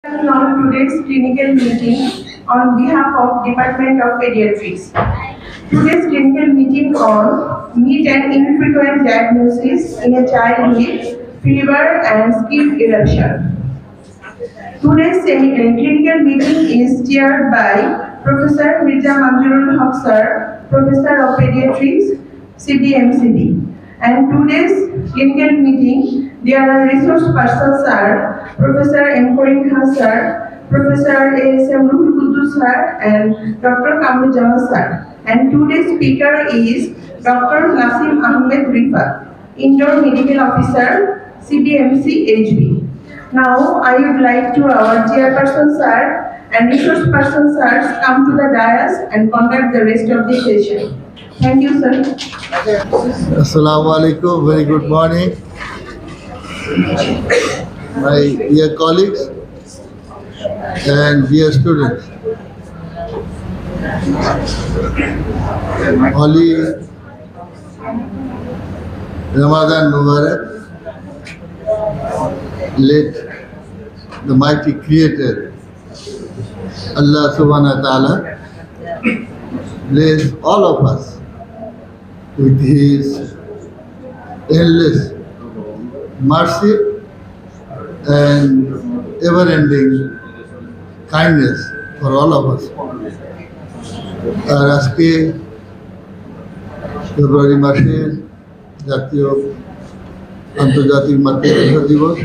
On today's clinical meeting on behalf of Department of Pediatrics. Today's clinical meeting on meet and infrequent diagnosis in a child with fever and skin eruption. Today's clinical meeting is chaired by Professor Mirza Manjurul Haq Sir, Professor of Pediatrics, CBMCD. And today's clinical meeting, there are resource persons are Professor M. Karim Khan Sir, Professor A.S.M. Ruhul Kudus Sir, and Dr. Kamru Jamal Sir. And today's speaker is Dr. Nasim Ahmed Rifat, Indoor Medical Officer, CBMC HB. Now, I would like to our chairperson sir and resource person sirs come to the dais and conduct the rest of the session. Thank you, sir. Assalamu alaikum, very good morning. My dear colleagues and dear students. Holy Ramadan Mubarak. Let the mighty Creator, Allah Subhanahu wa Ta'ala, bless all of us with His endless mercy and ever-ending kindness for all of us. আর আজকে ফেব্রুয়ারি মাসের জাতীয় আন্তর্জাতিক মাতৃভাষা দিবস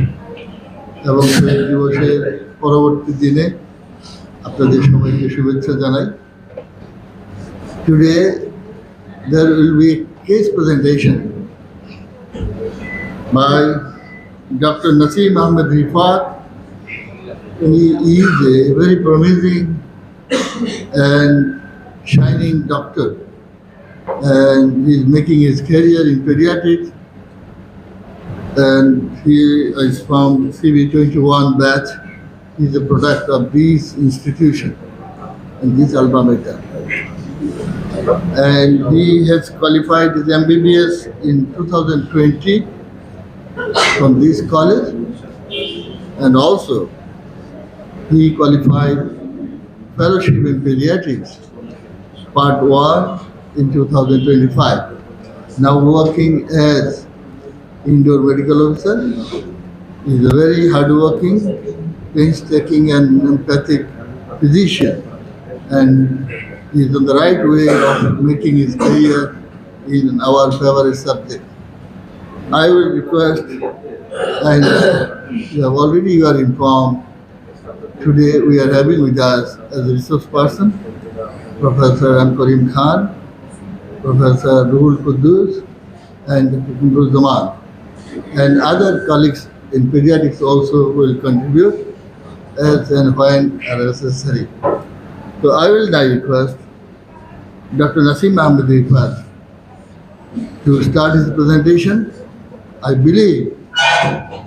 এবং সেই দিবসের পরবর্তী দিনে আপনাদের সবাইকে শুভেচ্ছা জানাই। Today there will be a case presentation by Dr. Nasim Ahmed Rifat. He is a very promising and shining doctor, and he is making his career in pediatrics, and he is from CV21 batch. He is a product of this institution and this alma mater. And he has qualified his MBBS in 2020 from this college, and also he qualified fellowship in pediatrics part 1 in 2025. Now working as indoor medical officer. He is a very hardworking, painstaking and empathic physician, and he is on the right way of making his career in our favorite subject. I will request, and you are informed, today we are having with us as a resource person, Professor M. Karim Khan, Professor Ruhul Kudus, and Kamru Jamal, and other colleagues in pediatrics also will contribute as and when necessary. So I will now request Dr. Nasim Ahmed Rifat to start his presentation. I believe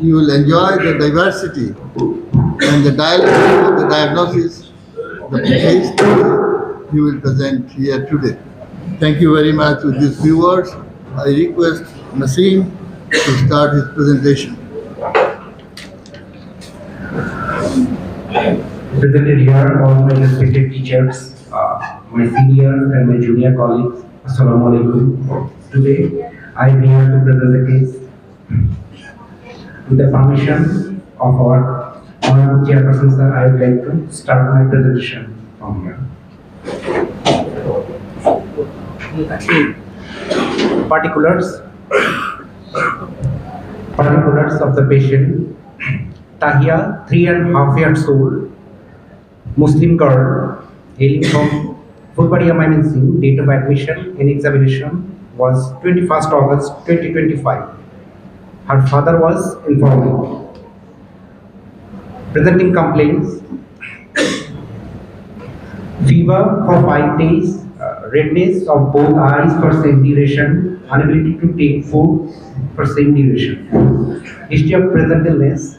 you will enjoy the diversity and the dialogue of the diagnosis, the case he will present here today. Thank you very much. With these few words, I request Nasim to start his presentation. Presented here, all my respected teachers, my seniors and my junior colleagues, Assalamu alaikum. Today, I am here to present the case. With the permission of our honorable chairperson, sir, I would like to start my presentation from here. Particulars of the patient. Tahia, 3.5 years old, Muslim girl, hailing from Fulbaria Mymensingh. Date of admission and examination was 21st August 2025. Her father was informed. Presenting complaints: fever for 5 days, redness of both eyes for same duration, inability to take food for same duration. History of present illness.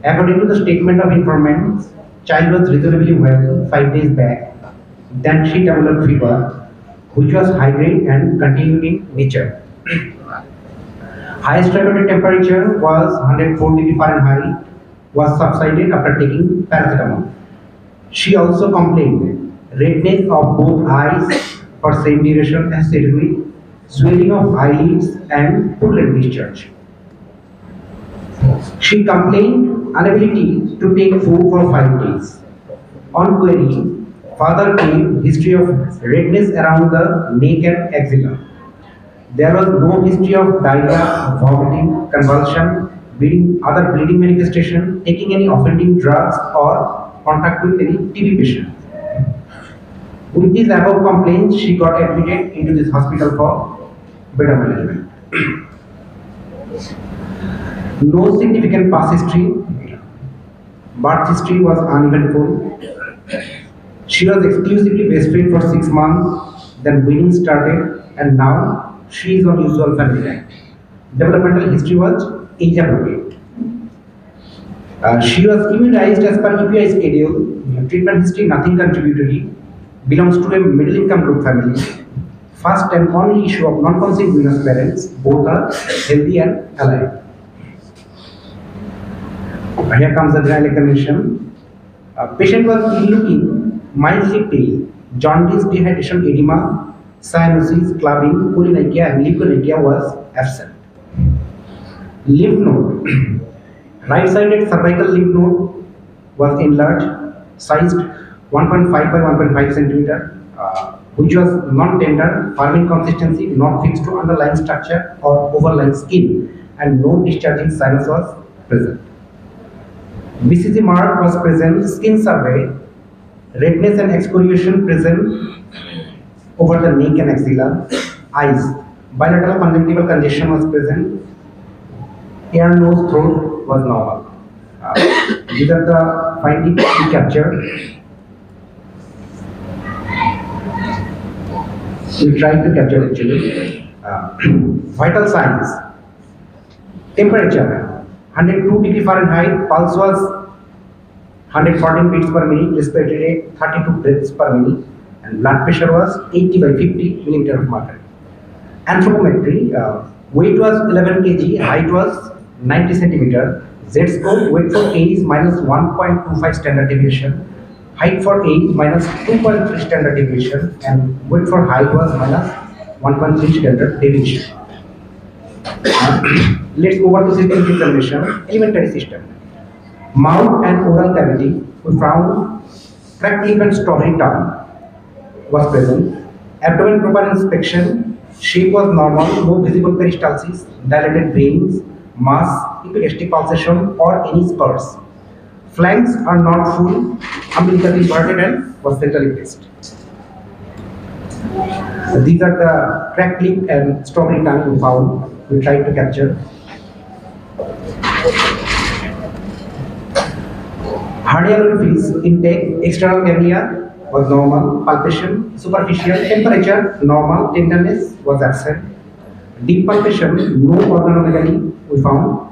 According to the statement of informants, child was reasonably well 5 days back. Then she developed fever, which was high grade and continued in nature. Highest recorded temperature was 104 degree Fahrenheit. was subsided after taking paracetamol. She also complained redness of both eyes for same duration as stated with swelling of eyelids and purulent discharge. She complained inability to take food for 5 days. On query, father gave history of redness around the neck and axilla. There was no history of diarrhea, vomiting, convulsion, other bleeding manifestation, taking any offending drugs, or contact with any TB patient. With these above complaints, she got admitted into this hospital for better management. No significant past history. Birth history was uneventful. She was exclusively breastfed for 6 months, then weaning started, and now she is on usual family life. Developmental history was age appropriate. She was immunized as per EPI schedule. Treatment history nothing contributory. Belongs to a middle income group family. First and only issue of non-consanguineous parents. Both are healthy and alive. Here comes the general examination. Patient was ill-looking, mildly pale, jaundice, dehydration, edema, cyanosis, clubbing, polynychia, and leukocythemia was absent. Lymph node. Right-sided cervical lymph node was enlarged, sized 1.5 by 1.5 centimeter, which was non-tender, firm in consistency, not fixed to underlying structure or overlying skin, and no discharging sinus was present. BCG mark was present, skin survey, redness and excoriation present over the neck and axilla, eyes, bilateral conjunctival congestion was present, ear, nose, throat was normal. These are the findings we captured. We tried to capture actually. Vital signs. Temperature 102 degree Fahrenheit, pulse was 114 beats per minute, respiratory rate 32 breaths per minute, and blood pressure was 80 by 50 millimeter of mercury. Anthropometry, weight was 11 kg, height was 90 centimeter, Z-score, weight for A is minus 1.25 standard deviation, height for A is minus 2.3 standard deviation, and weight for height was minus 1.3 standard deviation. Let's move on to systemic examination. Alimentary system. Mouth and oral cavity, we found cracked lip and strawberry tongue was present. Abdomen proper inspection, shape was normal, no visible peristalsis, dilated veins, mass, epigastric pulsation or any spurs. Flanks are not full, umbilically inverted and was centrally placed. These are the cracked lip and strawberry tongue we found. We tried to capture. Hardial orifice intake, external cavea was normal, palpation, superficial, temperature normal, tenderness was absent. Deep palpation, no organomegaly we found.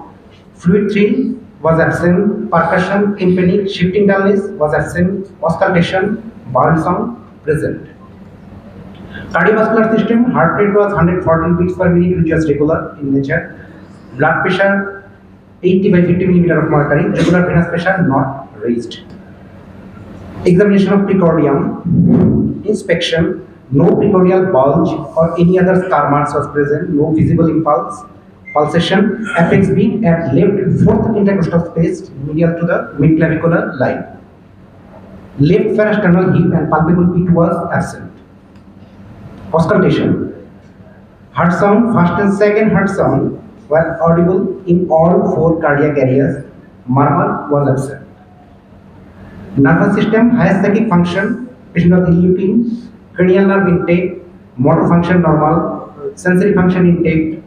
Fluid thrill was absent, percussion, tympanic, shifting dullness was absent, auscultation, burn sound present. Cardiovascular system, heart rate was 114 beats per minute, which was regular in nature. Blood pressure 80 by 50 millimeter of mercury, regular venous pressure not raised. Examination of precordium, inspection, no precordial bulge or any other scar marks was present, no visible impulse, pulsation, apex beat at left fourth intercostal space medial to the midclavicular line. Left parasternal hip and palpable pit was absent. Auscultation. Heart sound, first and second heart sound were audible in all four cardiac areas. Murmur was absent. Nervous system, highest psychic function, patient was ill-looking, cranial nerve intake, motor function normal, sensory function intake,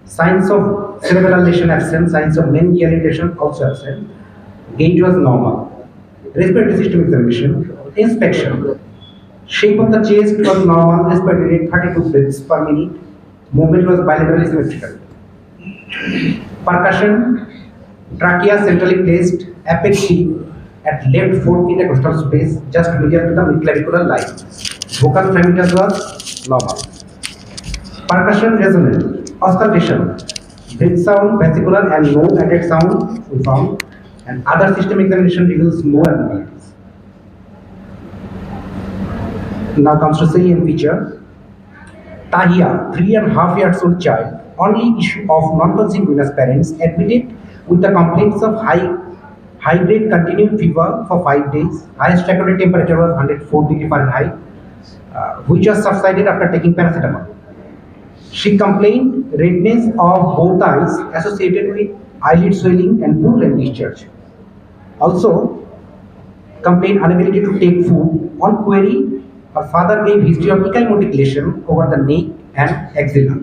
signs of cerebral lesion absent, signs of meningeal irritation also absent, gait was normal. Respiratory system examination, inspection. Shape of the chest was normal, respiratory rate 32 breaths per minute, movement was bilaterally symmetrical. Percussion, trachea centrally placed, apex tip at left fourth intercostal space, just medial to the midclavicular line. Vocal parameters was normal. Percussion resonance, auscultation, breath sound, vesicular and no added sound we found. and other system examination reveals no abnormalities. Now comes to salient feature. Tahia, 3.5 years old child, only issue of non-consanguineous parents, admitted with the complaints of high-grade continued fever for 5 days. Highest recorded temperature was 104 degree Fahrenheit, which was subsided after taking paracetamol. She complained redness of both eyes associated with eyelid swelling and purulent discharge. Also, complained inability to take food. On query, her father gave history of ecchymotic lesion over the neck and axilla.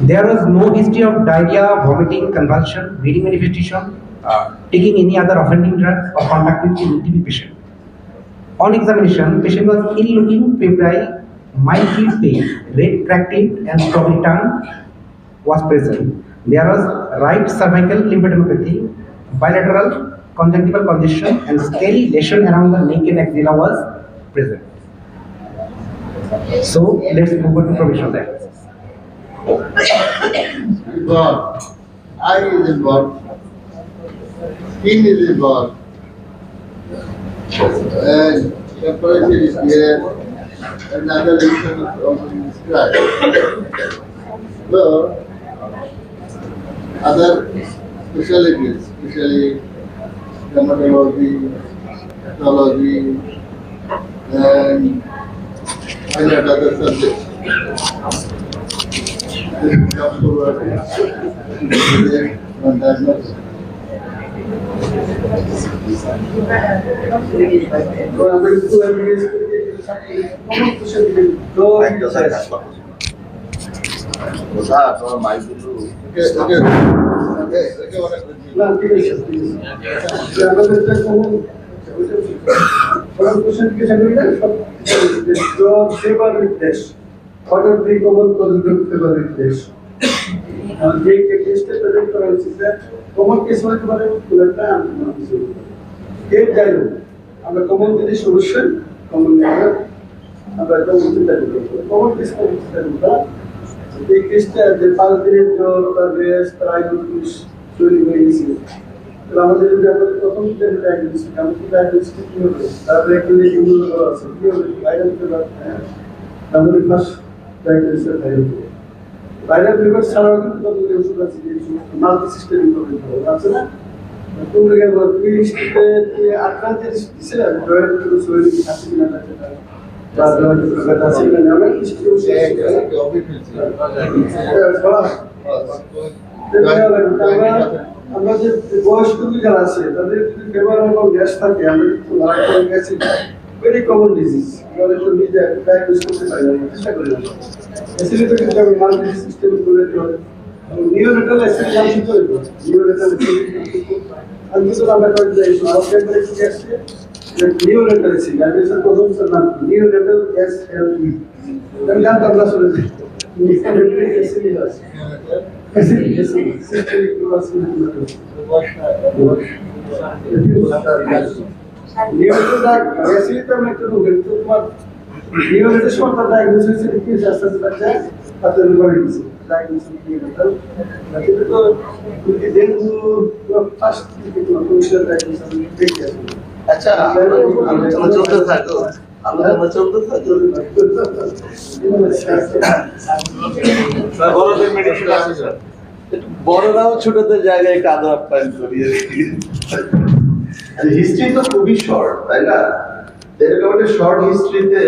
There was no history of diarrhea, vomiting, convulsion, bleeding manifestation, taking any other offending drug or contact with any TB patient. On examination, patient was ill-looking, febrile, mildly pale, red tractate and strawberry tongue was present. There was right cervical lymphadenopathy, bilateral conjunctival congestion and scaly lesion around the neck and axilla was present. So let's move on to provisional diagnosis. Involved. Eye is involved. Skin is involved. And temperature is here. And other lesion is also described. So, other specialties, especially dermatology, pathology, and highlight other subjects. This comes to work on diagnosis. What are the common causes of fever weakness? যে কেসটা present করা হয়েছে common case হতে পারে ফুলেরটা এর যাই হোক আমরা কমন জিনিস অবশ্যই কমন আমরা কমন চিন্তা করবো কমন কেস এই কেসটা যে 5 দিনের জ্বর তার রেস্ট তার আইবিস তৈরি হয়ে গেছে আমাদের যদি আমরা প্রথম ডায়াগনোসিস আমাদের ডায়াগনোসিস কি হবে তারপরে একটা ইমিউনো করা আছে কি হবে ভাইরাল ফিভার আমাদের first diagnosis viral fever viral fever ছাড়াও কিন্তু আমাদের ওষুধ আছে যে মাল্টি সিস্টেম ইমপ্রুভমেন্ট আছে না কোন জায়গায় আমরা পিএইচডিতে আক্রান্তের দিছিলাম জয়েন্ট টু সোয়েল আছে কিনা না সেটা বা জয়েন্ট কথা আছে কিনা আমরা হিস্ট্রি আমরা যে বয়স্ক যারা আছে তাদের যদি ফেভার এবং গ্যাস থাকে আমরা কিন্তু মারাত্মক গ্যাস ভেরি কমন ডিজিজ আমরা তো নিজে ডায়াগনোস করতে পারি না চেষ্টা করি না এসিডি তো কিন্তু আমি মাল্টি সিস্টেম করে দিতে হবে নিউরোনাল অ্যাসিড জানতে তো নিউরোনাল আমি তো আমরা করে দিই সরকার করে কি আছে নিউরোনাল অ্যাসিড ডায়াগনোসিস প্রথম নাম নিউরোনাল এসএলই আমি জানতাম না শুনে নিউরোনাল অ্যাসিড আছে acid systemic vascular neuronal acid তো আমি একটু বলবো তোমার নিউরোনাল সমস্যা ডায়াগনোসিস এর কি আছে যায় তাতে করে দিছি ডায়াগনোসিস নিউরোনাল কিন্তু তো যদি ডেঙ্গু ফার্স্ট থেকে তো কোশল ডায়াগনোসিস দেখি আছে আচ্ছা আলোচনা চলতে থাকো আলোচনা চলতে থাকো বড়দের মেডিসিন আছে স্যার বড়রাও ছোটদের জায়গায় একটু আদর আপ্যায়ন করিয়ে হিস্ট্রি তো খুবই শর্ট তাই না এরকম একটা শর্ট হিস্ট্রিতে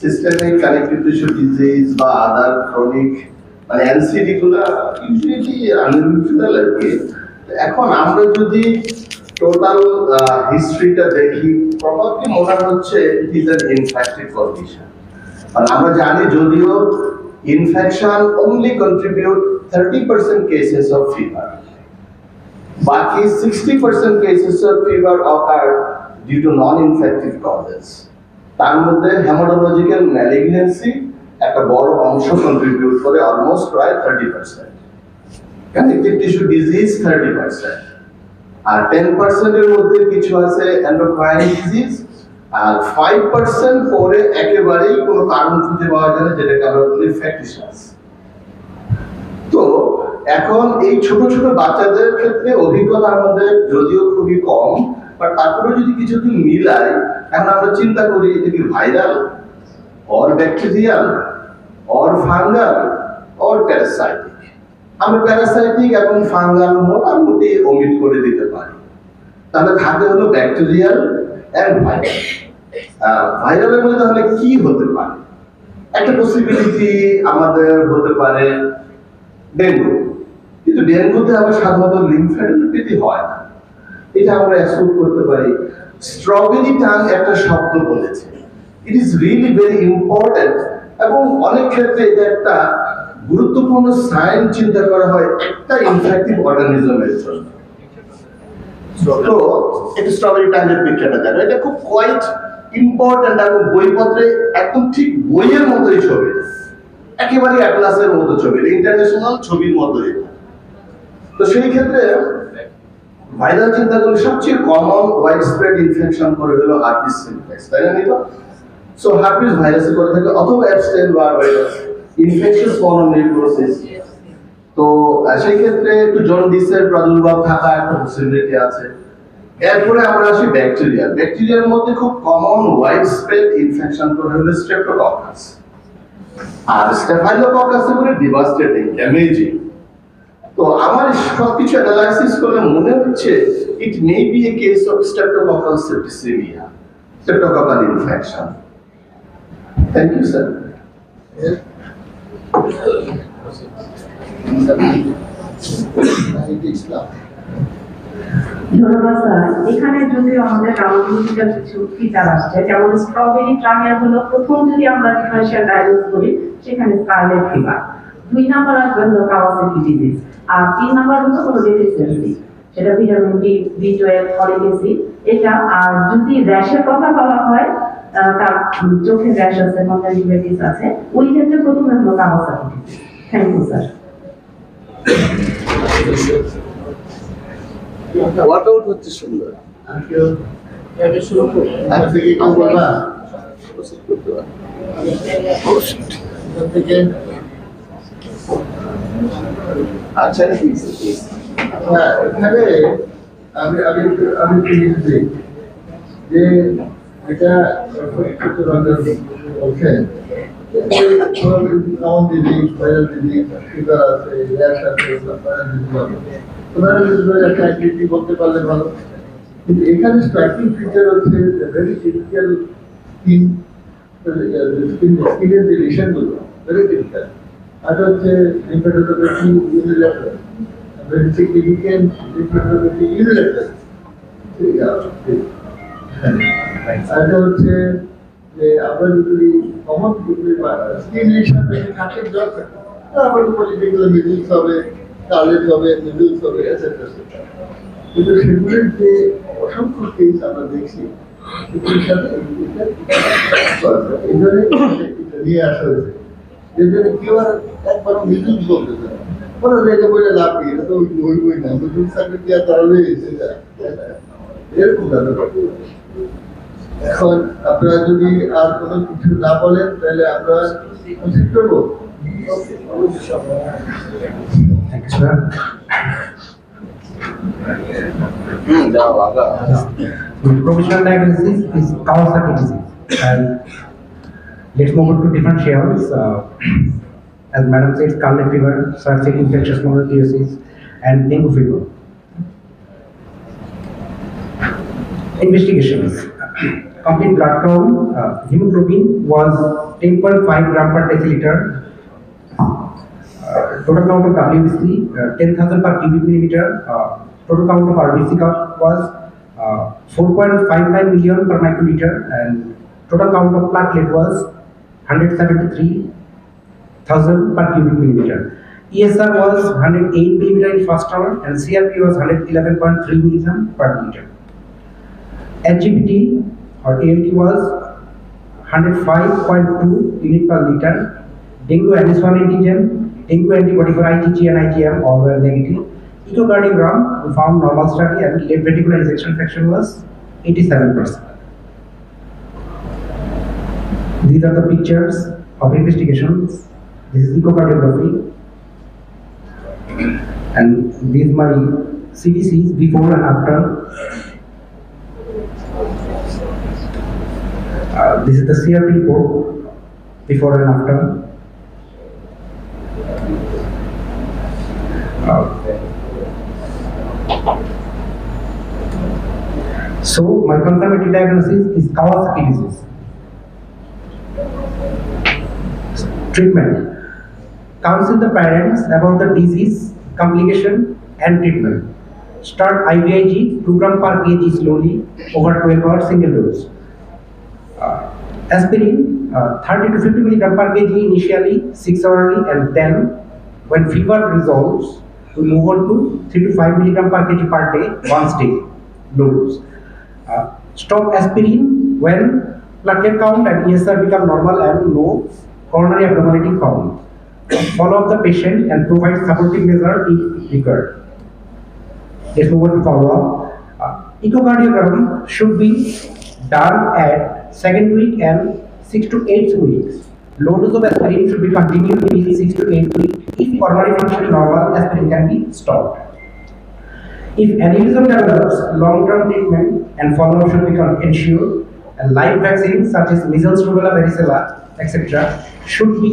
সিস্টেমিক কানেক্টিভ টিস্যু ডিজিজ বা আদার ক্রনিক মানে এনসিডি গুলা ইউজুয়ালি আনইউজুয়াল আর কি এখন আমরা যদি টোটাল হিস্ট্রিটা দেখি প্রবাবলি মনে হচ্ছে it is an infective condition আর আমরা জানি যদিও infection only contribute 30% cases of fever বাকি 60% cases of fever occur due to non-infective causes তার মধ্যে হেমাটোলজিক্যাল ম্যালিগন্যান্সি একটা বড় অংশ কন্ট্রিবিউট করে অলমোস্ট প্রায় 30% কানেক্টিভ টিস্যু ডিজিজ 30% আর 10% এর মধ্যে কিছু আছে এন্ডোক্রাইন ডিজিজ আর 5% পরে একেবারেই কোনো কারণ খুঁজে পাওয়া যায় না যেটাকে আমরা বলি ফ্যাকটিশাস তো এখন এই ছোট ছোট বাচ্চাদের ক্ষেত্রে অভিজ্ঞতা আমাদের যদিও খুবই কম, বাট তারপরে যদি কিছুদিন মিলাই, এখন আমরা চিন্তা করি এটা কি viral or bacterial or fungal or parasitic. আমরা প্যারাসাইটিক এবং ফাঙ্গাল মোটামুটি ওমিট করে দিতে পারি। তাহলে থাকে হলো ব্যাকটেরিয়াল এন্ড ভাইরাল। ভাইরালের মধ্যে তাহলে কি হতে পারে? একটা পসিবিলিটি আমাদের হতে পারে ডেঙ্গু, কিন্তু ডেঙ্গুতে আবার সাধারণত লিম্ফ্যাডিনোপ্যাথি হয় না, এটা আমরা অ্যাসিউম করতে পারি। স্ট্রবেরি টাং একটা শব্দ বলেছে, it is really very important, এবং অনেক ক্ষেত্রে এটা একটা গুরুত্বপূর্ণ সাইন চিন্তা করা হয় একটা ইনফেক্টিভ অর্গানিজমের জন্য। তো এটা স্ট্রবেরি টাইমের পিকচারটা দেখো, এটা খুব কোয়াইট ইম্পর্টেন্ট, এবং বইপত্রে একদম ঠিক বইয়ের মতোই ছবি, একেবারে অ্যাটলাসের মতো ছবি, ইন্টারন্যাশনাল ছবির মতোই। তো সেই ক্ষেত্রে ভাইরাল চিন্তা করলে সবচেয়ে কমন ওয়াইড স্প্রেড ইনফেকশন করে হলো হার্পিস সিমপ্লেক্স, তাই না নিতো? সো হার্পিস ভাইরাসে করে থাকে, অথবা অ্যাবস্টেন বার ভাইরাস, ইনফেকশাস মনোনিউক্লোসিস। তো সেই ক্ষেত্রে একটু জন্ডিসের প্রাদুর্ভাব থাকা একটা পসিবিলিটি আছে। এরপরে আমরা আসি ব্যাকটেরিয়া। ব্যাকটেরিয়ার মধ্যে খুব কমন ওয়াইড স্প্রেড ইনফেকশন করে হলো স্ট্রেপ্টোককাস, আর স্টেফাইলোককাসে করে ডিভাস্টেটিং, ড্যামেজিং। তো আমার সবকিছু অ্যানালাইসিস করলে মনে হচ্ছে it may be a case of streptococcal septicaemia, streptococcal infection. Thank you sir. ধন্যবাদ স্যার। এখানে যদি আমাদের রাউন্ডের কিছু ফিচার আসছে, যেমন স্ট্রবেরি ট্রামিয়ার হলো প্রথম, যদি আমরা ডিফারেন্সিয়াল ডায়াগনোস করি সেখানে স্কারলেট ফিভার, 2 নাম্বার আসবে হলো কাওয়াসাকি ডিজিজ, আর 3 নাম্বার হলো কোনো ডেফিসিয়েন্সি, সেটা ভিটামিন ডি, বি12, ফলিক অ্যাসিড এটা। আর যদি র্যাশের কথা বলা হয়, তার চোখে র্যাশ আছে, কনজাংটিভাইটিস আছে, ওই ক্ষেত্রে প্রথমে হলো Kawasaki disease. Thank you sir. Workout হচ্ছে সুন্দর। আচ্ছা, হ্যাঁ, এখানে আমি আমি আমি দিই যে এটা বলছেন non disease, viral disease, fever আছে, র্যাশ আছে, ভাইরাল ডিজিজ আছে, ওনারা একটা অ্যাক্টিভিটি বলতে পারলে ভালো। কিন্তু এখানে স্ট্রাইকিং ফিচার হচ্ছে ভেরি ক্রিটিক্যাল স্কিন, স্কিনের যে রিলেশনগুলো ভেরি ক্রিটিক্যাল। আর হচ্ছে lymphadenopathy unilateral, very significant lymphadenopathy unilateral. আর হচ্ছে যে আমরা যদি কমন স্কিন রিলেশন থাকে দরকার, আমরা বলি যেগুলো মিডলস হবে, কার্লেট হবে, মিডলস হবে, এটসেট্রা। কিন্তু সেগুলোর যে অসংখ্য কেস আমরা দেখছি, সেগুলোর সাথে এই জন্য নিয়ে আসা হয়েছে, যে জন্য কেউ আর একবারও মিডলস বলতে চায় ওরা রেখে বলে লাভ নেই, এটা তো ওই না, নতুন চাকরি দেওয়া তারা রয়েছে এরকম ব্যাপার। এখন আপনারা যদি আর কোনো কিছু না বলেন তাহলে আমরা উচিত করবো। Thank you, sir. Provisional diagnosis is Kawasaki disease, and let's move on to differentials. As Madam said, scarlet fever, septic infectious mononucleosis, and dengue fever. Investigations. Complete blood count, hemoglobin was 10.5 gram per deciliter. Total count of WBC, 10,000 per cubic millimeter. Total count of RBC count was 4.59 million per microliter, and total count of platelet was 173,000 per cubic millimeter. ESR was 108 millimeter in first hour, and CRP was 111.3 milligram per liter. LGBT or ALT was 105.2 unit per liter. Dengue NS1 antigen, dengue antibody for IgG and IgM all were negative. Echocardiogram, we found normal study, and left ventricular ejection fraction was 87%. These are the pictures of investigations. This is echocardiography. And these my CDCs before and after. This is the CRP report before and after. So my confirmatory diagnosis is Kawasaki disease. Treatment. Counsel the parents about the disease, complication and treatment. Start IVIG 2 gram per kg slowly over 12 hours single dose. Aspirin 30 to 50 milligram per kg initially 6 hourly, and then when fever resolves we move on to 3 to 5 milligram per kg per day once daily, low dose. Stop aspirin when platelet count and ESR become normal and no coronary abnormality found. Follow up the patient and provide supportive measure if required. Let's move on to follow up. Echocardiogram should be done at 2nd week and 6 to 8 weeks. Low dose of aspirin should be continued in 6 to 8 weeks. If coronary function normal, aspirin can be stopped. If aneurysm develops, long-term treatment and follow-up should be ensured. And live vaccines such as measles, rubella, varicella, etc. should be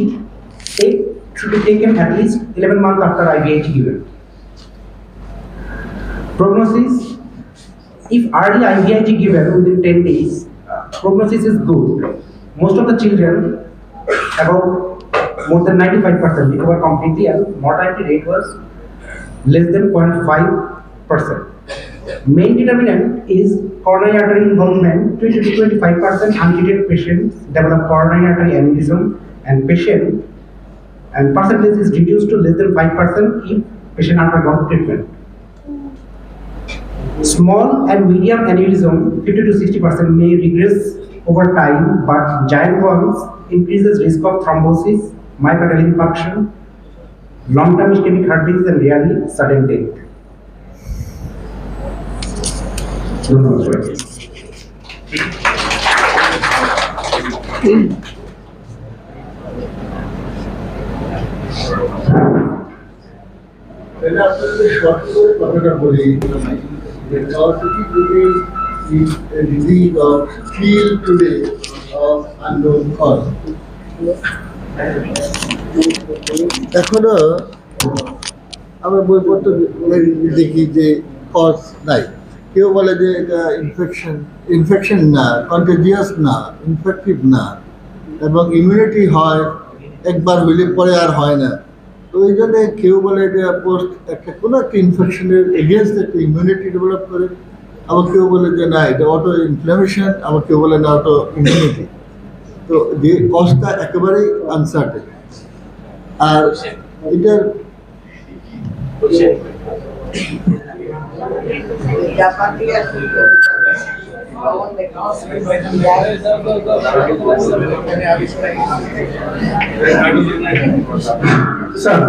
taken at least 11 months after IVIG given. Prognosis: if early IVIG given within 10 days, prognosis is good. Most of the children, about more than 95%, recover completely, and mortality rate was less than 0.5%. Main determinant is coronary artery involvement. 20 to 25% untreated patients develop coronary artery aneurysm, and percentage is reduced to less than 5% if patient undergone treatment. Small and medium aneurysm 50 to 60% may regress over time, but giant ones increases risk of thrombosis, myocardial infarction, long-term ischemic heart disease, and rarely sudden death. তাহলে আপনাদের short করে কথাটা বলি যে Kawasaki disease is a disease of still today of unknown cause. এখনো আমরা বইপত্র দেখি যে কজ নাই। কেউ বলে যে এটা ইনফেকশন না, কন্টেজিয়াস না, ইনফেক্টিভ না, এবং ইমিউনিটি হয় একবার হইলে পরে আর হয় না। তো এই জন্যে কেউ বলে এটা পোস্ট কোনো একটা ইনফেকশনের এগেনস্ট একটা ইমিউনিটি ডেভেলপ করে, আবার কেউ বলে যে না এটা অটো ইনফ্লামেশন, আবার কেউ বলে না অটো ইমিউনিটি। তো যে কজটা একেবারেই আনসার্টেন। আর এটার স্যার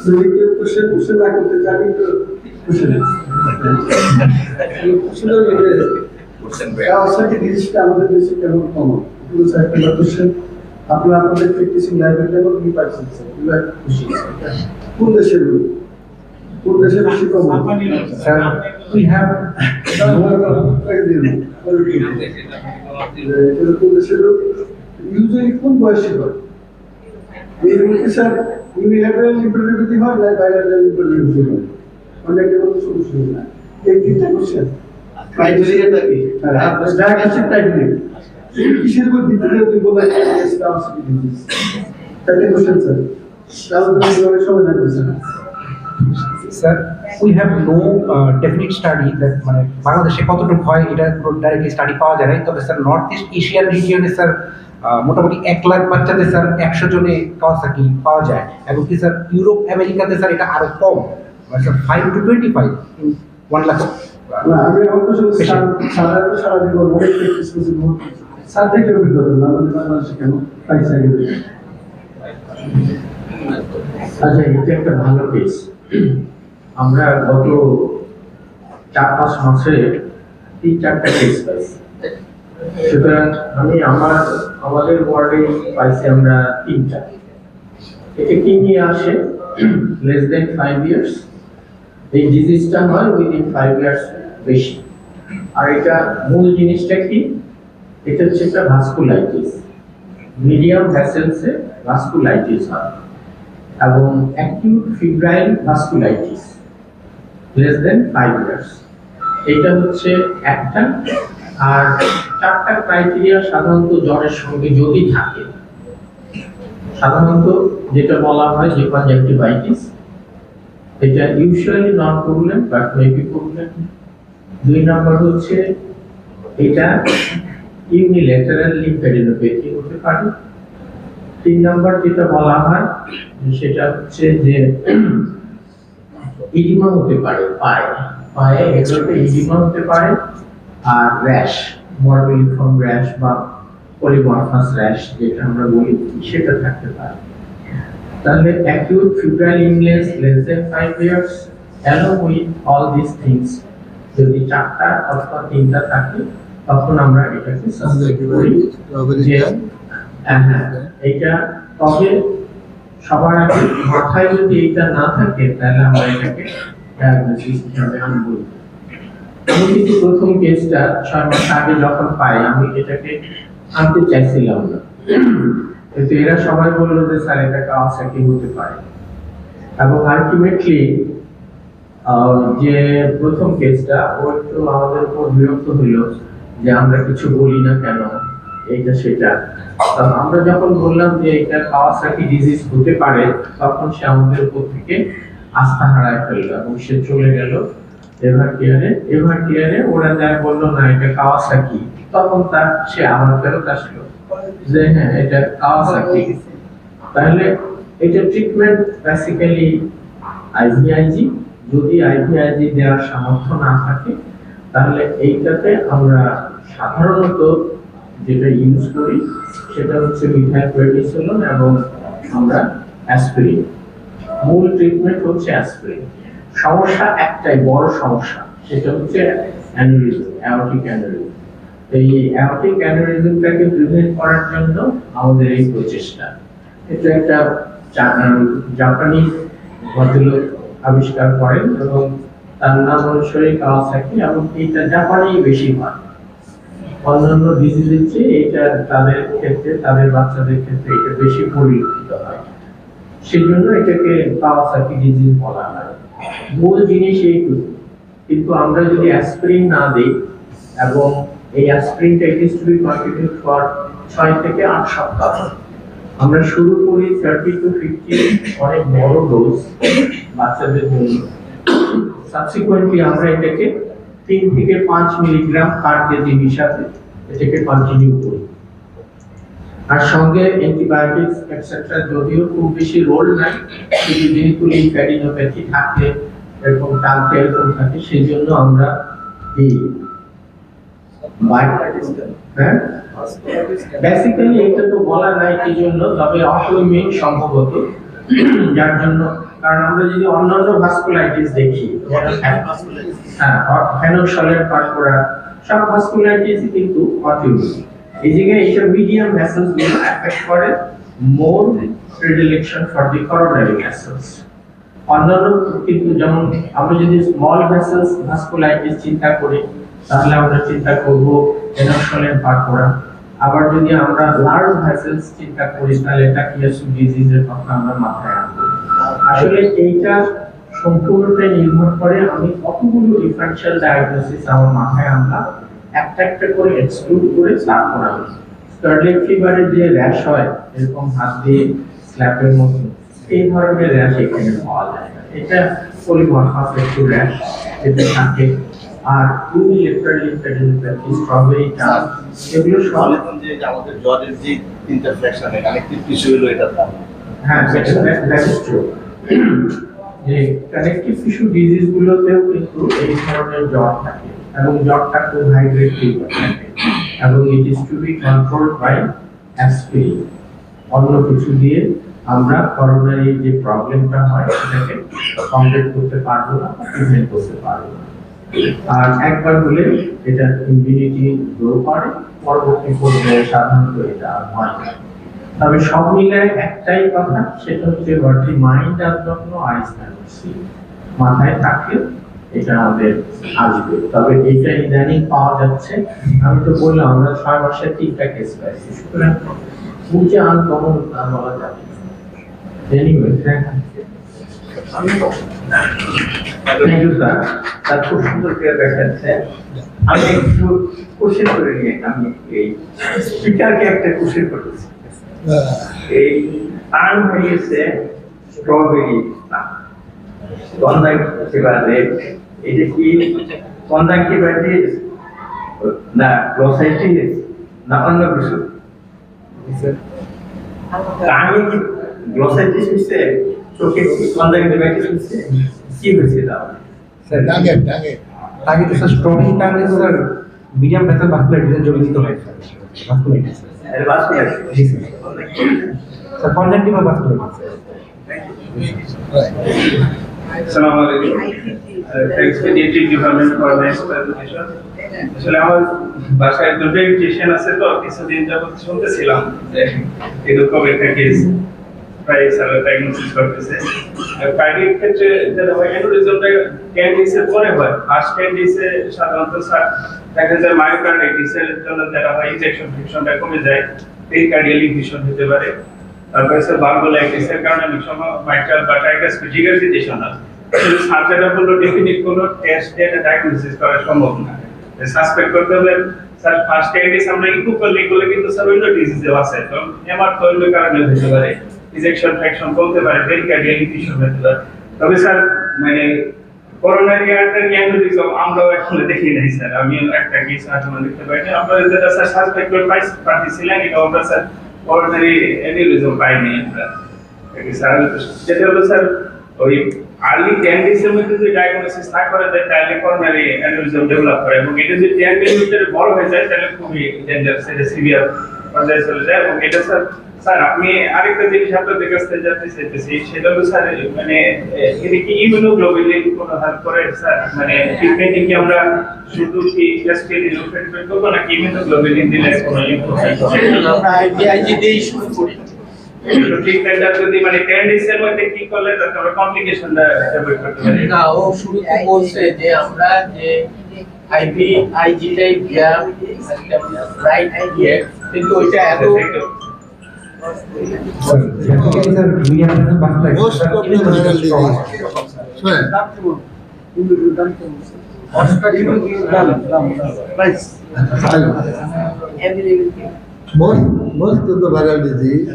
যদি কেউ কোশ্চেন না করতে চান তো Kawasaki জিনিসটা আমাদের দেশে কেমন কমন এগুলো স্যার একটা কোশ্চেন আপনারা আপনাদের প্র্যাকটিসিং লাইব্রেরি লেভেল কি পাচ্ছেন স্যার এগুলো একটা কোশ্চেন কোন দেশের বেশি common Sir, we have usually কোন বয়সে হয় এই রোগী স্যার ইউনিল্যাটারাল লিম্ফোডেনসিটি হয় না বাইল্যাটারাল লিম্ফোডেনসিটি হয় অনেকের মতো সমস্যা হয় না এই তিনটা কোশ্চেন ক্রাইটেরিয়াটা কি? ডায়াগনস্টিক ক্রাইটেরিয়া কিসের উপর ভিত্তি করে তুই বলে Kawasaki disease একটা কোশ্চেন স্যার তাহলে অনেক সময় লাগবে sir Sir, we have no definite study that মানে বাংলাদেশে কতটুকু হয় এটা ডাইরেক্টলি স্টাডি পাওয়া যায় না। তবে স্যার নর্থ ইস্ট এশিয়ান রিজিয়নে স্যার মোটামুটি 1 লাখ বাচ্চাদের স্যার 100 জনে Kawasaki পাওয়া যায়, এবং কি স্যার ইউরোপ আমেরিকাতে স্যার এটা আরো কম, মানে স্যার 5 to 25 in 1 লাখ। না আমি অল্প সারা জীবন অনেক প্র্যাকটিস করেছি স্যার থেকে অভিজ্ঞতা না আমাদের বাংলাদেশে কেন পাইছে আচ্ছা, এটা একটা ভালো কেস। আমরা গত 4-5 মাসে 3-4টা কেস পাইছি। সুতরাং আমি আমাদের ওয়ার্ডে পাইছি আমরা 3টা। এটা কি নিয়ে আসে? less than 5 years, এই ডিজিজটা হয় উইদিন 5 ইয়ার্স বেশি। আর এটা মূল জিনিসটা কি, এটা হচ্ছে একটা ভাস্কুলাইটিস, মিডিয়াম ভেসেলসে ভাস্কুলাইটিস হয় এবং acute febrile vasculitis less than 5 years, এটা হচ্ছে একটা। আর চারটা ক্রাইটেরিয়া সাধারণত জ্বরের সঙ্গে যদি থাকে, সাধারণত যেটা বলা হয় যে কনজাংটিভাইটিস, এটা usually not problem but maybe problem. 2 number হচ্ছে এটা ইউনিল্যাটারাল লিম্ফেডিনোপ্যাথি হতে পারে। 3 নাম্বার যেটা বলা হয় সেটা হচ্ছে যে ইডিমা হতে পারে, পায়ে এগুলোতে ইডিমা হতে পারে। আর র্যাশ, মরবিলিফর্ম র্যাশ বা পলিমরফাস র্যাশ যেটা আমরা বলি, সেটা থাকতে পারে। তাহলে acute febrile illness less than 5 years along with all these things যদি 4টা অথবা 3টা থাকে তখন আমরা এটাকে সাসপেক্ট করি যে হ্যাঁ এটা। তবে সবার আগে মাথায় যদি এটা না থাকে তাহলে আমরা এটাকে ডায়াগনোসিস হিসেবে আনবো। আমি কিন্তু প্রথম কেসটা 6 মাস আগে যখন পাই আমি এটাকে আনতে চাইছিলাম না, কিন্তু এরা সবাই বললো যে স্যার এটা কাওয়াসাকি হতে পারে। এবং আলটিমেটলি যে প্রথম কেসটা ও একটু আমাদের উপর বিরক্ত হইল যে আমরা কিছু বলি না কেন এইটা সেটা। আমরা যখন বললাম যে এটা কাওয়াসাকি ডিজিজ হতে পারে তখন সে আমাদের উপর থেকে আস্থা হারায় ফেললো এবং সে চলে গেল এভার কেয়ারে। ওরা যা বললো না এটা কাওয়াসাকি, তখন সে আবার ফেরত আসলো যে হ্যাঁ এটা কাওয়াসাকি। তাহলে এটা ট্রিটমেন্ট বেসিক্যালি আইভিআইজি। যদি আইভিআইজি দেওয়ার সামর্থ্য না থাকে তাহলে এইটাতে আমরা সাধারণত যেটা ইউজ করি সেটা হচ্ছে মিথাইল প্রেডিসোলন এবং আমরা অ্যাসপিরিন। মূল ট্রিটমেন্ট হচ্ছে অ্যাসপিরিন। সমস্যা একটাই বড় সমস্যা, সেটা হচ্ছে অ্যানিউরিজম, অ্যাওর্টিক অ্যানিউরিজম। এই অ্যাওর্টিক অ্যানিউরিজমটাকে প্রিভেন্ট করার জন্য আমাদের এই প্রচেষ্টা। এটা একটা জাপানি ভদ্রলোক আবিষ্কার করেন এবং তার নাম অনুসারে কাওয়াসাকি, এবং এটা জাপানেই বেশি হয়। অন্যান্য ডিজিজের চেয়ে এটা তাদের ক্ষেত্রে, তাদের বাচ্চাদের ক্ষেত্রে এটা বেশি পরিলক্ষিত হয়, সেজন্য এটাকে কাওয়াসাকি ডিজিজ বলা হয়। মূল জিনিস এইটুকু। কিন্তু আমরা যদি অ্যাসপিরিন না দিই এবং এই অ্যাসপিরিনটা it is to be continued for 6 থেকে 8 সপ্তাহ। আমরা শুরু করি 30 to 50 অনেক বড় ডোজ বাচ্চাদের জন্য। সাবসিকুয়েন্টলি আমরা এটাকে 3 থেকে 5 মিলিগ্রাম পার কেজি হিসাবে এটাকে কন্টিনিউ করি। আর সঙ্গে অ্যান্টিবায়োটিক্স এটসেট্রা যদিও খুব বেশি রোল নাই, কিন্তু যেহেতু লিম্ফেডিনোপ্যাথি থাকে, এরকম টানতে এরকম থাকে, সেই জন্য আমরা এই বেসিক্যালি এটা তো বলা নাই কি জন্য, তবে অটোইমিউন সম্ভবত, যার জন্য। কারণ আমরা যদি অন্যান্য ভাস্কুলাইটিস দেখি, ফেনোক্সলেট পারফোরা, সব ভাস্কুলাইটিস কিন্তু অটোইমিউন। এই জায়গায় এটা মিডিয়াম ভেসেলস গুলো অ্যাফেক্ট করে, মোর predilection for the coronary vessels. অন্যান্য কিন্তু যেমন আমরা যদি স্মল ভেসেলস ভাস্কুলাইটিস চিন্তা করি তাহলে আমরা চিন্তা করব ফেনোক্সলেট পারফোরা। আবার যদি আমরা লার্জ ভেসেলস চিন্তা করি তাহলে টাকিয়াসু ডিজিজের কথা আমরা মাথায় আনবো। আসলে এইটা সম্পূর্ণটাই নির্ভর করে আমি কতগুলো ডিফারেনশিয়াল ডায়াগনোসিস আমার মাথায় আনলাম, একটা একটা করে এক্সক্লুড করে তারপর আমি স্কারলেট ফিভারের যে র্যাশ হয় এরকম হাত দিয়ে স্ল্যাপের মতো, এই ধরনের র্যাশ এখানে পাওয়া যায় না। এটা পলিমরফাস একটু র্যাশ এটা থাকে। আর ইউনিল্যাটারাল লিম্ফেডিনোপ্যাথি, স্ট্রবেরি টাচ, এগুলো সব যে আমাদের জ্বরের যে ইন্টারফ্যাকশনে কানেক্টিভ টিস্যু হলো এটা না। হ্যাঁ, দ্যাট ইজ ট্রু। যে কানেক্টিভ টিস্যু ডিজিজ গুলোতেও কিন্তু এই ধরনের জ্বর থাকে এবং জ্বরটা খুব হাই গ্রেড ফিভার থাকে এবং it is to be controlled by aspirin. অন্য কিছু দিয়ে আমরা করোনারি যে প্রবলেমটা হয় সেটাকে কমপ্লিট করতে পারবো না, প্রিভেন্ট করতে পারবো না। আর একবার হলে এটা ইমিউনিটি গ্রো করে, পরবর্তী পর্যায়ে সাধারণত এটা হয় না। তবে সব মিলে একটাই কথা, সেটা হচ্ছে what the mind does not know eyes never see. মাথায় থাকলে এটা আমাদের আসবে। তবে এটা ইদানিং পাওয়া যাচ্ছে। আমি তো বললাম আমরা 6 মাসে 3টা কেস পাইছি, সুতরাং বুঝে আনকমন তা বলা যাবে। Anyway, thank you sir. তার খুব সুন্দর করে দেখাচ্ছে। আমি একটু কোশ্চেন করে নিয়ে আমি এই স্পিকারকে একটা কোশ্চেন করতেছি। এই টার্ম হয়েছে স্ট্রবেরি কনজাংটিভাইটিস, এটা কি কনজাংটিভাইটিস না গ্লসাইটিস না অন্য কিছু? টার্মে কি গ্লসাইটিস হচ্ছে, চোখে কি কনজাংটিভাইটিস হচ্ছে, কি হয়েছে তাহলে? স্যার টাঙ্গে আগে তো স্যার স্ট্রবেরি টার্মে স্যার মিডিয়াম ভেসাল ভাস্কুলাইটিস জড়িত হয় স্যার, ভাস্কুলাইটিস এর বাসকুলার জি sir. Sir conjunctiva vasculitis. Assalamu alaikum. Thanks to the teaching department for this presentation. আসলে আমার বাসায় দুটো টিউশন আছে, তো কিছুদিন যাবত শুনতেছিলাম যে এরকম একটা কেস প্রায় সারা ডায়াগনোসিস করতেছে। প্রাইভেট ক্ষেত্রে যেটা হয় অ্যানুরিজমটা 10 ডেজের পরে হয়। ফার্স্ট 10 ডেজে সাধারণত দেখা যায় মায়োকার্ডাইটিসের জন্য যেটা হয় ইনজেকশন ফিকশনটা কমে যায়, পেরিকার্ডিয়াল ইনফেকশন হতে পারে। তারপরে স্যার ভালভুলাইটিসের কারণে অনেক সময় মাইট্রাল বা টাইটাস রিগারজিটেশন হয়। সার্জারিবল ডেফিনিট কোনো টেস্ট দিয়ে ডায়াগনোসিস করা সম্ভব না। সাসপেক্ট করতে হলে স্যার ফার্স্ট এড আমরা ইকো করলে এগুলো কিন্তু স্যার অন্য ডিজিজে আছে, তো এমআর তো অন্য কারণে হতে পারে, ইনজেকশন ফ্র্যাকশন কমতে পারে, পেরিকার্ডিয়াল ইনফেকশন হতে পারে। তবে স্যার মানে করোনারি আর্টারি অ্যানুরিজম আমরাও এখনো দেখি নাই স্যার। আমি একটা কেস এখনো দেখতে পাইনি। আপনারা যেটা স্যার সাসপেক্ট করে পাঠিয়েছিলেন এটা আমরা স্যার করোনারি অ্যানুরিজম পাইনি আমরা। স্যার যেটা হলো স্যার ওই আর্লি 10 ডেজের মধ্যে যদি ডায়াগনোসিস না করা যায় তাহলে করোনারি অ্যানুরিজম ডেভেলপ করে, এবং এটা যদি 10 ডেজের ভিতরে বড় হয়ে যায় তাহলে খুবই ডেঞ্জারাস, এটা সিভিয়ার পর্যায়ে চলে যায়। এবং এটা স্যার আপনি আরেকটা জিনিস আপনাদের কাছ থেকে জানতে চাইতেছি, সেটা হলো স্যার মানে এটা কি ইমিউনোগ্লোবুলিন কোনো হেল্প করে স্যার? মানে ট্রিটমেন্টে কি আমরা শুধু কি জাস্ট ট্রিটমেন্ট করব নাকি ইমিউনোগ্লোবুলিন দিলে কোনো ইমপ্রুভমেন্ট হবে? আমরা আইজিআইজি দিয়ে শুরু করি। ট্রিটমেন্টটা যদি মানে 10 ডেজের মধ্যে কি করলে তারপরে কমপ্লিকেশনটা অ্যাভয়েড করতে পারি? না, ও শুরুতে বলছে যে আমরা যে আইজি টাইপ ব্যায়াম রাইট আইডিয়া, কিন্তু ওইটা এত sir medium vessel vasculitis Most of the viral disease. Sir, most of the viral disease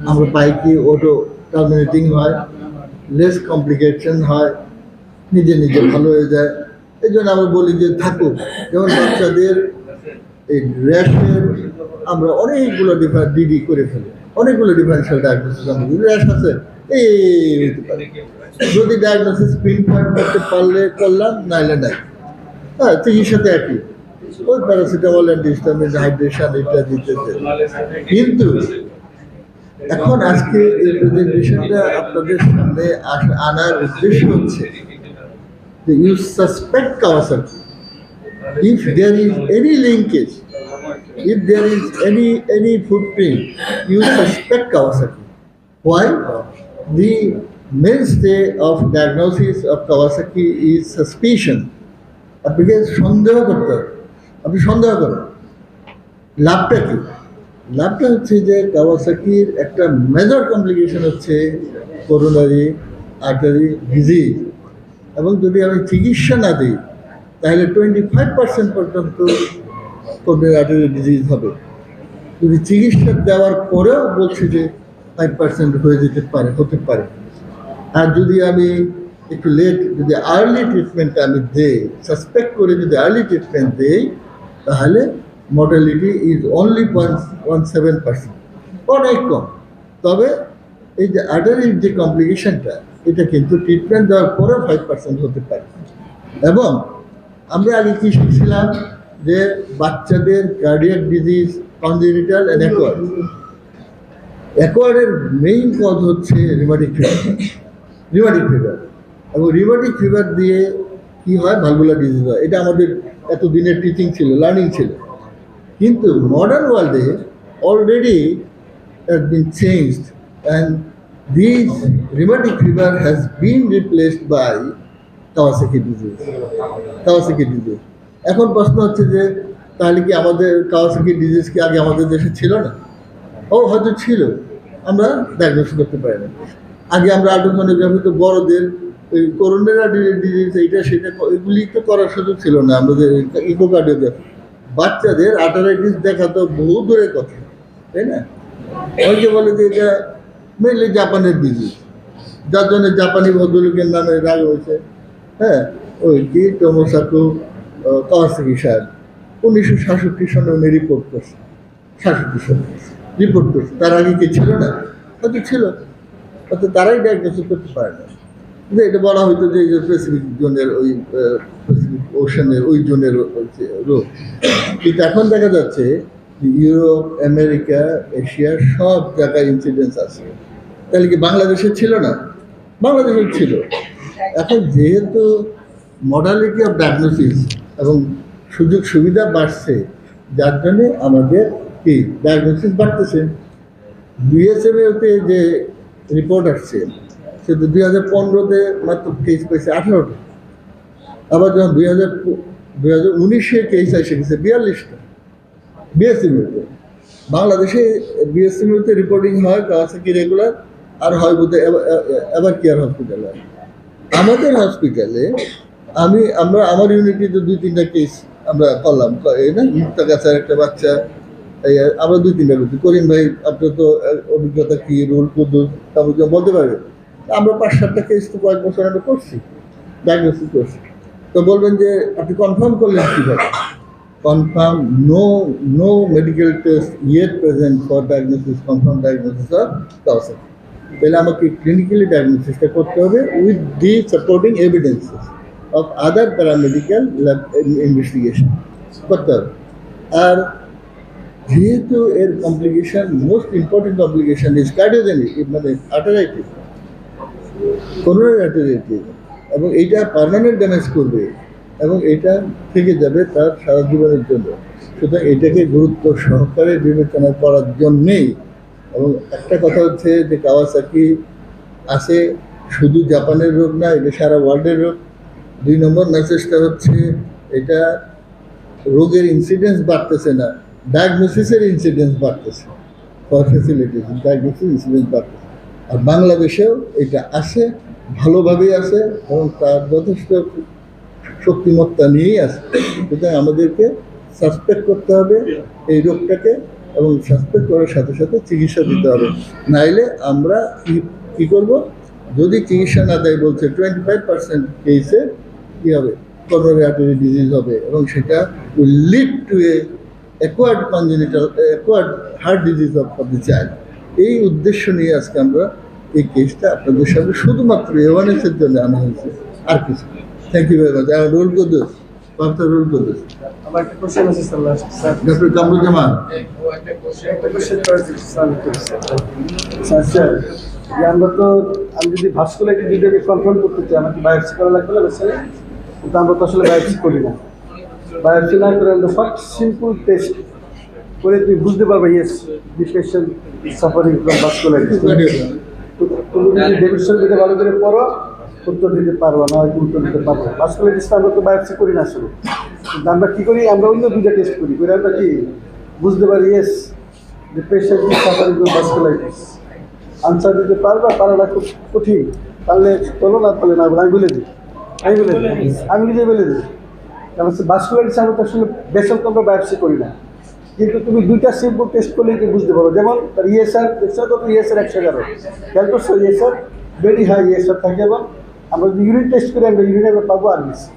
আমরা পাই কি অটো টার্মিনেটিং হয়, লেস কমপ্লিকেশন হয়, নিজে নিজে ভালো হয়ে যায়। এই জন্য আমরা বলি যে থাকুক। যেমন বাচ্চাদের এই র্যাশের আমরা অনেকগুলো ডিডি করে ফেলি, অনেকগুলো ডিফারেন্সিয়াল ডায়াগনোসিস আমরা র্যাশ আছে এই হতে পারে। যদি ডায়াগনোসিস পিন পয়েন্ট করতে পারলে করলাম, নাইলে নাই। হ্যাঁ, চিকিৎসাতে একই, ওই প্যারাসিটামল, অ্যান্টিহিস্টামিন, হাইড্রেশন ইত্যাদি ইত্যাদি। কিন্তু এখন আজকে এই প্রেজেন্টেশনটা আপনাদের সামনে আনার উদ্দেশ্য হচ্ছে যে you suspect Kawasaki, if there is any linkage, if there is any footprint, you suspect Kawasaki. Why? The mainstay of diagnosis of Kawasaki is suspicion. আপনাকে সন্দেহ করতে হবে, আপনি সন্দেহ করেন। লাভটা কি? লাভটা হচ্ছে যে কাওয়াসাকির একটা মেজর কমপ্লিকেশন হচ্ছে করোনারি আর্টারি ডিজিজ, এবং যদি আমি চিকিৎসা না দিই তাহলে 25% পর্যন্ত করোনারি আর্টারি ডিজিজ হবে। যদি চিকিৎসা দেওয়ার পরেও বলছি যে 5% হয়ে যেতে পারে, হতে পারে। আর যদি আমি একটু লেট, যদি আর্লি ট্রিটমেন্টটা আমি দেই, সাসপেক্ট করে যদি আর্লি ট্রিটমেন্ট দেই, তাহলে মর্টালিটি ইজ অনলি 0.17%, অনেক কম। তবে এই যে আর্টারির যে কমপ্লিকেশনটা, এটা কিন্তু ট্রিটমেন্ট দেওয়ার পরেও 5% হতে পারে। এবং আমরা আগে কি শিখছিলাম যে বাচ্চাদের cardiac disease, congenital and acquired. অ্যাকোয়ার্ডের মেইন কজ হচ্ছে রিউমাটিক ফিভার, এবং রিউমাটিক ফিভার দিয়ে কি হয়, ভালভুলার ডিজিজ হয়। এটা আমাদের এতদিনের টিচিং ছিল, লার্নিং ছিল। কিন্তু মডার্ন ওয়ার্ল্ডে already has been changed, and this rheumatic fever has been replaced by Kawasaki disease. Kawasaki disease. এখন প্রশ্ন হচ্ছে যে তাহলে কি আমাদের কাওয়াসাকি ডিজিজ কি আগে আমাদের দেশে ছিল না? ও হয়তো ছিল, আমরা ডায়াগনোস করতে পারি না। আগে আমরা আল্ট্রাসোনোগ্রাফি তো বড়দের ওই করোনারা ডিজিজ এইটা সেটা এগুলি তো করার সুযোগ ছিল না আমাদের ইকোকার্ডিওগ্রাফি। বাচ্চাদের আর্টারাইটিস দেখা তো বহু দূরের কথা, তাই না? অনেকে বলে যে এটা মেনলি জাপানের ডিজিজ, যার জন্য জাপানি ভদ্রলোকের নামে রাগ হয়েছে। হ্যাঁ, ওই কি টোমোসাকু কাওয়াসাকি সাহেব 1967 সনে উনি রিপোর্ট করছে, 67 সনে রিপোর্ট করছে। তার আগে কি ছিল না? হয়তো ছিল, হয়তো তারাই ডায়াগনোসিস করতে পারে না। কিন্তু এটা বলা হতো যে প্যাসিফিক জোনের ওই প্যাসিফিক ওশানের ওই জোনের রোগ। কিন্তু এখন দেখা যাচ্ছে ইউরোপ, আমেরিকা, এশিয়া সব জায়গায় ইনসিডেন্স আছে। তাহলে কি বাংলাদেশে ছিল না? বাংলাদেশে ছিল। এখন যেহেতু মডালিটি অফ ডায়াগনোসিস এবং সুযোগ সুবিধা বাড়ছে, যার জন্যে আমাদের কি ডায়াগনোসিস বাড়তেছে। বিএসএমএতে যে রিপোর্ট আসছে সেটা 2015-তে মাত্র কেস পেয়েছে 18টা, আবার যখন 2019-এ কেস এসে গেছে 42টা বিএসএমএতে। বাংলাদেশে বিএসএমএতে রিপোর্টিং হয় কাওয়াসাকি রেগুলার, আর হয় বোধহয় এবার কেয়ার হসপিটালে। আমাদের হসপিটালে আমার ইউনিটিতে 2-3টা কেস আমরা করলাম। এই না মুক্তাগাছার একটা বাচ্চা, আমরা 2-3টা করছি। করিম ভাই আপনার তো অভিজ্ঞতা কি, রুল কুদ্দুস তারপর বলতে পারবে। আমরা 5-7টা কেস তো কয়েক বছর আমরা করছি, ডায়াগনোসিস করছি। তো বলবেন যে আপনি কনফার্ম করলেন কীভাবে? Confirm no medical test yet present for diagnosis, confirm diagnosis of Kawasaki. তাহলে আমাকে ক্লিনিক্যালি ডায়াগনোসিসটা করতে হবে with the supporting evidences of other paramedical lab investigation করতে হবে। আর যেহেতু এর complication, most important complication is cardiogenic, মানে আর্টারাইটিস, করোনারি আর্টারাইটিস, এবং এইটা পার্মানেন্ট ড্যামেজ করবে এবং এটা থেকে যাবে তার সারা জীবনের জন্য। সুতরাং এটাকে গুরুত্ব সহকারে বিবেচনা করার জন্যেই, এবং একটা কথা হচ্ছে যে কাওয়াসাকি আছে শুধু জাপানের রোগ না, এটা সারা ওয়ার্ল্ডের রোগ। 2 নম্বর মেসেজটা হচ্ছে এটা রোগের ইনসিডেন্স বাড়তেছে না, ডায়াগনোসিসের ইনসিডেন্স বাড়তেছে। ফর ফ্যাসিলিটিস ডায়াগনোসিস ইনসিডেন্স বাড়তেছে। আর বাংলাদেশেও এটা আছে, ভালোভাবেই আছে এবং তার যথেষ্ট শক্তিমত্তা নিয়েই আছে। সুতরাং আমাদেরকে সাসপেক্ট করতে হবে এই রোগটাকে, এবং সাসপেক্ট করার সাথে সাথে চিকিৎসা দিতে হবে। নাইলে আমরা কী করব? যদি চিকিৎসা না দেয়, বলছে 25% কেসে কী হবে? করোনারি আর্টারি ডিজিজ হবে, এবং সেটা will lead to acquired heart disease of the child. এই উদ্দেশ্য নিয়ে আজকে আমরা এই কেসটা আপনাদের সামনে শুধুমাত্র অ্যাওয়ারনেসের জন্য আনা হয়েছে, আর কিছু। Thank you very much. Roll Kuddus, roll Kuddus, আমার একটা কোশ্চেন আছে স্যার। ডক্টর কামরুজ্জামান। একটা কোশ্চেন করেছি স্যার, যে আমি যদি ভাস্কুলাইটিস ডিজিজ কনফার্ম করতে চাই, আমাকে বায়োপসি করা লাগবে না স্যার? কিন্তু আমরা তো আসলে বায়োপসি করি না। বায়োপসি না করে আমরা ফার্স্ট সিম্পল টেস্ট করে তুমি বুঝতে পারবে yes the patient suffering from vasculitis. তুমি যদি ডেভিডসন দিতে ভালো করে পড়ো, উত্তর দিতে পারবো না, হয়তো উত্তর দিতে পারবো। ভাস্কুলাইটিসটা আমরা তো বায়োপসি করি না আসলে, কিন্তু আমরা কী করি? আমরা অন্য 2টা টেস্ট করি, করে আমরা কি বুঝতে পারি yes the patient is suffering from vasculitis. Answer দিতে পারাটা খুব কঠিন। পারলে বলো, না পারলে না বলো। আমি বলে দিই, আমি নিজে বলে দিই। কারণ ভাস্কুলাইটিস আমরা তো আসলে বেসল আমরা বায়োপসি করি না, কিন্তু তুমি 2টা সিম্পল টেস্ট করলে কি বুঝতে পারো। যেমন তার ইএসআর দেখছো তো, ইএসআর 111 খেয়াল করছো, ইএসআর ভেরি হাই ইএসআর থাকে। এবং আমরা যদি ইউরিন টেস্ট করি, আমরা ইউরিনে পাবো আর বেশি।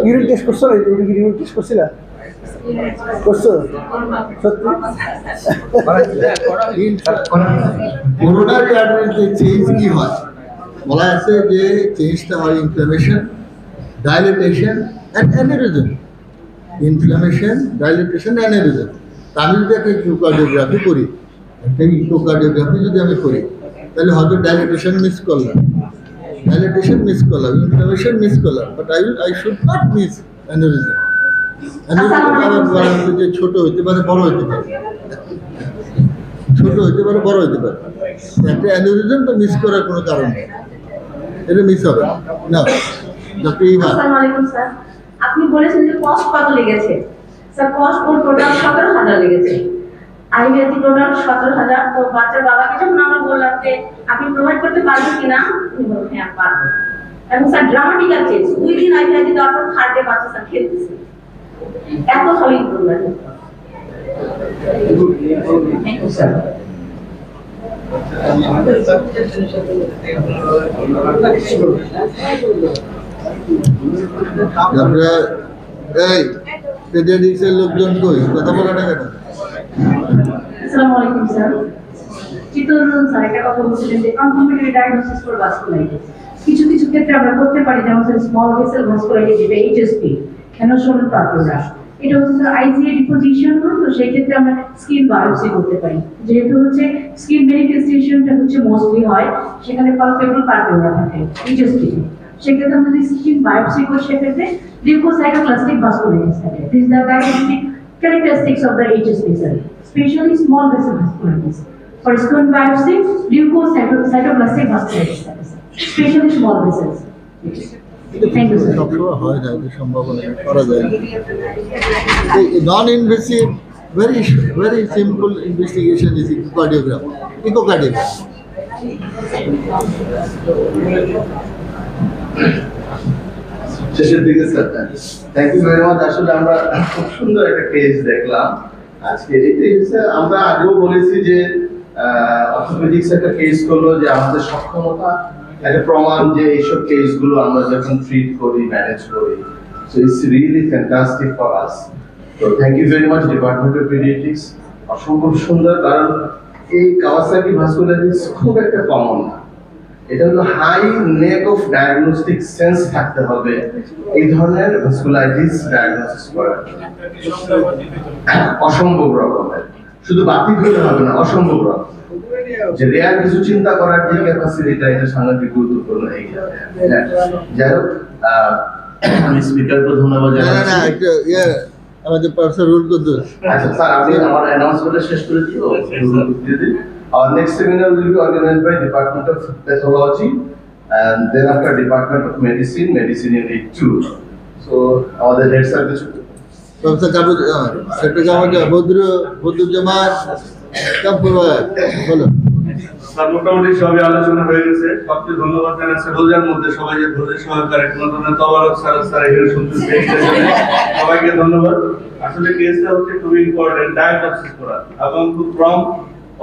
ইউরিন টেস্ট করছো না? ইউরিন টেস্ট করছিল করছো সত্যি? করোনারি আর্টারিতে চেঞ্জ কি হয় বলা আছে যে চেঞ্জটা হয় inflammation, dilatation and aneurysm. Inflammation, dilatation, aneurysm. আমি যদি একটা ইকোকার্ডিওগ্রাফি করি, যদি আমি করি, তাহলে হয়তো ডাইলেটেশন মিস করলাম, ইনফ্লামেশন মিস করলাম, but I should not miss aneurysm. আমার বলা হচ্ছে যে ছোট হইতে পারে, বড় হইতে পারে, ছোট হইতে পারে, বড় হইতে পারে। একটা অ্যানিউরিজম তো মিস করার কোনো কারণ নেই, এটা মিস হবে না। ডক্টর ইভা, আসসালামু আলাইকুম স্যার। আপনি বলেছেন যে কস্ট কত লেগেছে। স্যার কস্ট টোটাল 17,000 লেগেছে। আইভিআইটি টোটাল 17,000। তো বাচ্চার বাবাকে যখন আমরা বললাম যে আপনি প্রোভাইড করতে পারবেন কিনা, উনি বললেন হ্যাঁ পারবো। এবং স্যার ড্রামাটিক্যাল চেঞ্জ, 2 দিন আইভিআইটি দেওয়ার পর থার্ডে বাচ্চা স্যার খেলতেছে। এত ভালো ইমপ্রুভমেন্ট। Thank you sir. আপনারা এই পেডিয়াট্রিক্সের লোকজন কই, কথা বলে না কেন? আসসালামু আলাইকুম স্যার। চিত্তরঞ্জন স্যার একটা কথা বলছিলেন যে কনফার্মেটরি ডায়াগনোসিস ফর ভাস্কুলাইটিস কিছু কিছু ক্ষেত্রে আমরা করতে পারি, যেমন স্মল ভেসেল ভাস্কুলাইটিস যেটা এইচএসপি, হেনোসোমাল পারফিউরা, এটা হচ্ছে স্যার আইসিএ ডিপোজিশন। তো সেই ক্ষেত্রে আমরা স্কিন বায়োপসি করতে পারি, যেহেতু হচ্ছে স্কিন ম্যানিফেস্টেশনটা হচ্ছে মোস্টলি হয় সেখানে পালপেবল পারফিউরা থাকে এইচএসপি। সেক্ষেত্রে আমরা যদি স্কিন বায়োপসি করি সেক্ষেত্রে লিউকোসাইটোপ্লাস্টিক ভাস্কুলাইটিস থাকে। This the diagnostic characteristics of the HSP cell, especially small vessel vasculitis. For skin biopsy, leukocytoplastic vasculitis, especially small vessels. Thank you, sir. সবসময় হয় না, এটা সম্ভাবনা করা যায় না। Non invasive very simple investigation is echocardiogram. শেষের দিকে sir, thank you very much. আসলে আমরা খুব সুন্দর একটা কেস দেখলাম আজকে। এটাই হচ্ছে আমরা আগেও বলেছি যে অর্থোপেডিক্স একটা কেস করলো যে আমাদের সক্ষমতা একটা প্রমাণ যে এইসব কেসগুলো আমরা যখন ট্রিট করি, ম্যানেজ করি, so it's really fantastic for us. তো thank you very much department of paediatrics. অসম্ভব সুন্দর, কারণ এই কাওয়াসাকি ভাস্কুলাইটিস খুব একটা কমন না। এটা হলো high knack of diagnostic sense থাকতে হবে এই ধরনের ভাস্কুলাইটিস ডায়াগনোসিস করার। অসম্ভব রকমের, শুধু বাতিল হলে হবে না, অসম্ভব রকম যে রেয়ার কিছু চিন্তা করার যে ক্যাপাসিটিটা, এটা সাংঘাতিক গুরুত্বপূর্ণ। এই যাই হোক, আমি স্পিকারকে ধন্যবাদ জানাচ্ছি। আমাদের প্রফেসর রুল কুদ্দুস। আচ্ছা স্যার, আমি আমার অ্যানাউন্সমেন্টটা শেষ করে দিব। Our next seminar will be organized by Department of Pathology and then after Department of Medicine, Medicine Unit 2. So, আমাদের হেড স্যার কিছু প্রফেসর কাবুল সেক্টর কামাজা বদরুজ্জামান কামপুরা বলো। স্যার মোটামুটি সবই আলোচনা হয়ে গেছে। সবচেয়ে ধন্যবাদ জানাচ্ছি রোজার মধ্যে সবাই যে ধৈর্য সহকারে কোনো ধরনের তবারক স্যার এখানে শুনতে সবাইকে ধন্যবাদ। আসলে কেসটা হচ্ছে খুবই ইম্পর্টেন্ট, ডায়াগনোসিস করা এবং খুব কম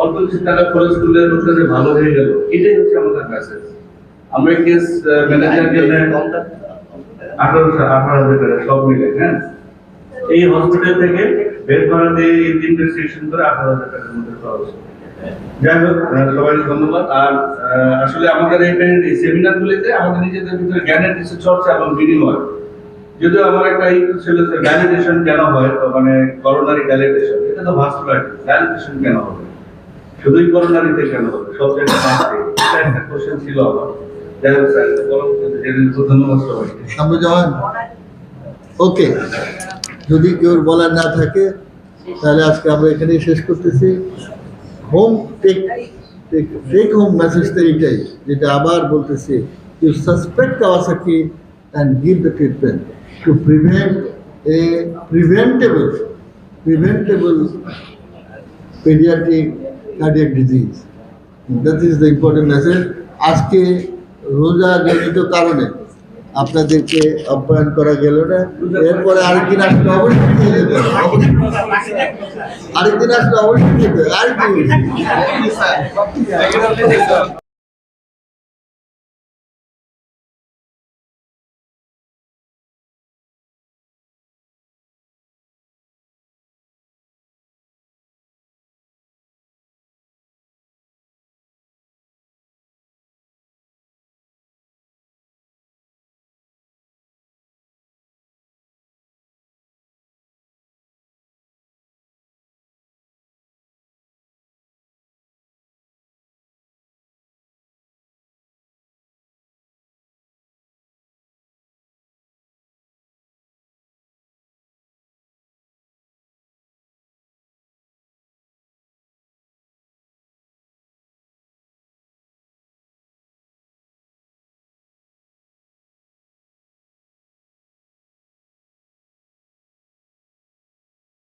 অল্প কিছু টাকা খরচ করলে রোগটা যে ভালো হয়ে গেল, এটাই হচ্ছে আমাদের মেসেজ। আমরা কেস ম্যানেজারকে 18,000 টাকা সব মিলে, হ্যাঁ, এই হসপিটাল থেকে বের করা দিয়ে এই 3টে সেশন করে 18,000 টাকার মধ্যে খরচ। যাই হোক, সবাইকে ধন্যবাদ। আর আসলে আমাদের এই সেমিনারগুলিতে আমাদের নিজেদের ভিতরে জ্ঞানের কিছু চর্চা এবং বিনিময়, যদিও আমার একটা ছিল যে ভ্যালিডেশন কেন হয়, তো মানে করোনারি ভ্যালিডেশন, এটা তো ভাস্কুলাইটিস, ভ্যালিডেশন কেন হবে, শুধুই করোনারিতে কেন হবে, সব জায়গায় এটা একটা কোশ্চেন ছিল আমার। যাই হোক স্যার, ধন্যবাদ সবাইকে। ওকে, যদি কেউ বলার না থাকে তাহলে আজকে আমরা এখানেই শেষ করতেছি। হোম টেক হোম মেসেজটা এইটাই, যেটা আবার বলতেছি, you suspect Kawasaki and give the treatment to prevent a preventable pediatric cardiac disease. That is the important message. আজকে রোজা জনিত কারণে আপনাদেরকে আপ্যায়ন করা গেল না, এরপরে আরেকদিন আসলে অবশ্যই দিয়ে যেতে হবে। আরেকদিন আসলে অবশ্যই যেতে হবে। আর কি